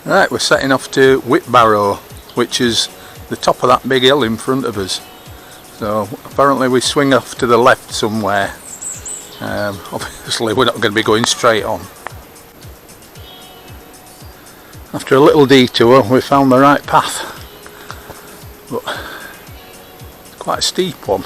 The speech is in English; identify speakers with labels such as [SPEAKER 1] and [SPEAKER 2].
[SPEAKER 1] Right, we're setting off to Whitbarrow, which is the top of that big hill in front of us. So apparently we swing off to the left somewhere. Obviously we're not going to be going straight on. After a little detour we found the right path, but it's quite a steep one.